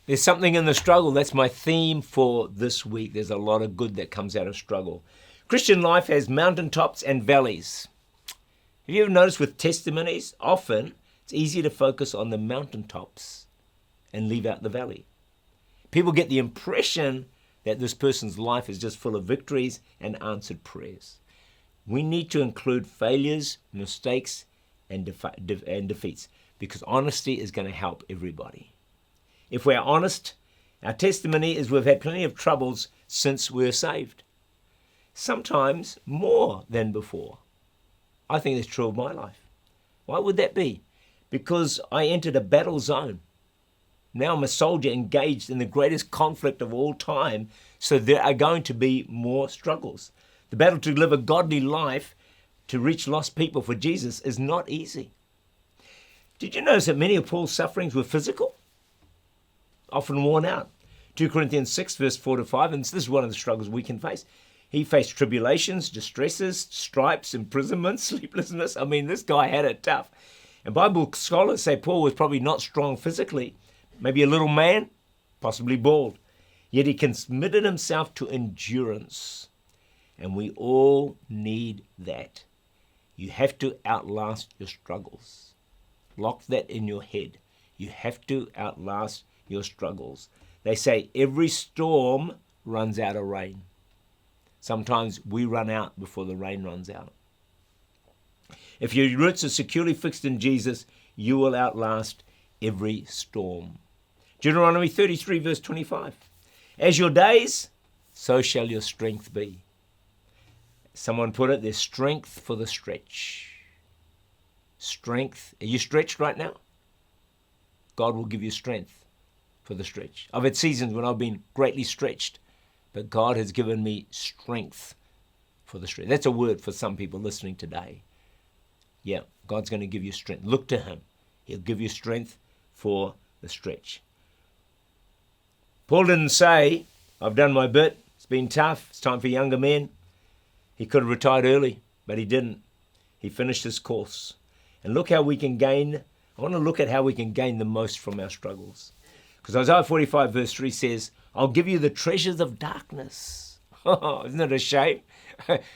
There's something in the struggle. That's my theme for this week. There's a lot of good that comes out of struggle. Christian life has mountaintops and valleys. Have you ever noticed with testimonies, often it's easy to focus on the mountaintops and leave out the valley. People get the impression that this person's life is just full of victories and answered prayers. We need to include failures, mistakes, and defeats, because honesty is going to help everybody. If we're honest, our testimony is we've had plenty of troubles since we were saved. Sometimes more than before. I think that's true of my life. Why would that be? Because I entered a battle zone. Now I'm a soldier engaged in the greatest conflict of all time, so there are going to be more struggles. The battle to live a godly life, to reach lost people for Jesus, is not easy. Did you notice that many of Paul's sufferings were physical? Often worn out. 2 Corinthians 6, verse 4-5, and this is one of the struggles we can face. He faced tribulations, distresses, stripes, imprisonment, sleeplessness. I mean, this guy had it tough. And Bible scholars say Paul was probably not strong physically, maybe a little man, possibly bald. Yet he committed himself to endurance. And we all need that. You have to outlast your struggles. Lock that in your head. You have to outlast your struggles. They say every storm runs out of rain. Sometimes we run out before the rain runs out. If your roots are securely fixed in Jesus, you will outlast every storm. Deuteronomy 33, verse 25. As your days, so shall your strength be. Someone put it, there's strength for the stretch. Strength. Are you stretched right now? God will give you strength for the stretch. I've had seasons when I've been greatly stretched, but God has given me strength for the stretch. That's a word for some people listening today. Yeah, God's going to give you strength. Look to Him. He'll give you strength for the stretch. Paul didn't say, I've done my bit. It's been tough. It's time for younger men. He could have retired early, but he didn't. He finished his course. And look how we can gain. I want to look at how we can gain the most from our struggles. Because Isaiah 45 verse 3 says, I'll give you the treasures of darkness. Oh, isn't it a shame?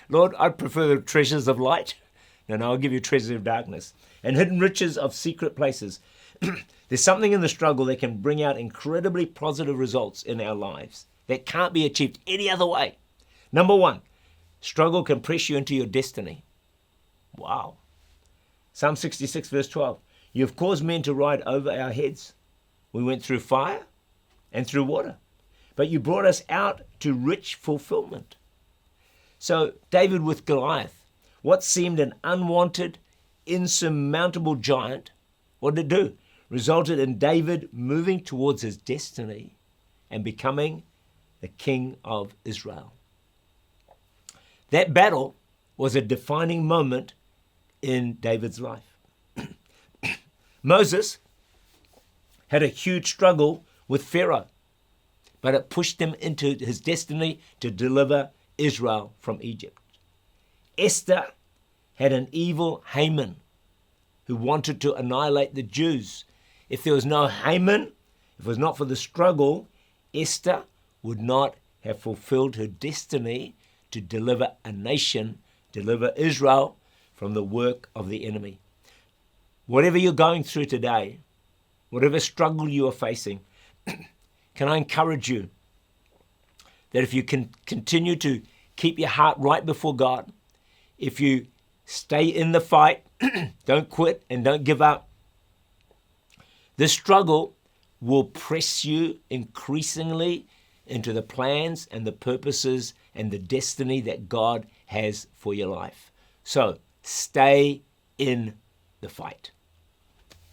Lord, I prefer the treasures of light. No, I'll give you treasures of darkness. And hidden riches of secret places. There's something in the struggle that can bring out incredibly positive results in our lives that can't be achieved any other way. Number one, struggle can press you into your destiny. Wow. Psalm 66 verse 12. You have caused men to ride over our heads. We went through fire and through water, but you brought us out to rich fulfillment. So David with Goliath, what seemed an unwanted, insurmountable giant, what did it do? Resulted in David moving towards his destiny and becoming the king of Israel. That battle was a defining moment in David's life. Moses had a huge struggle with Pharaoh, but it pushed him into his destiny to deliver Israel from Egypt. Esther had an evil Haman who wanted to annihilate the Jews. If there was no Haman, if it was not for the struggle, Esther would not have fulfilled her destiny to deliver a nation, deliver Israel from the work of the enemy. Whatever you're going through today, whatever struggle you are facing, can I encourage you that if you can continue to keep your heart right before God, if you stay in the fight, don't quit and don't give up, this struggle will press you increasingly into the plans and the purposes and the destiny that God has for your life. So stay in the fight.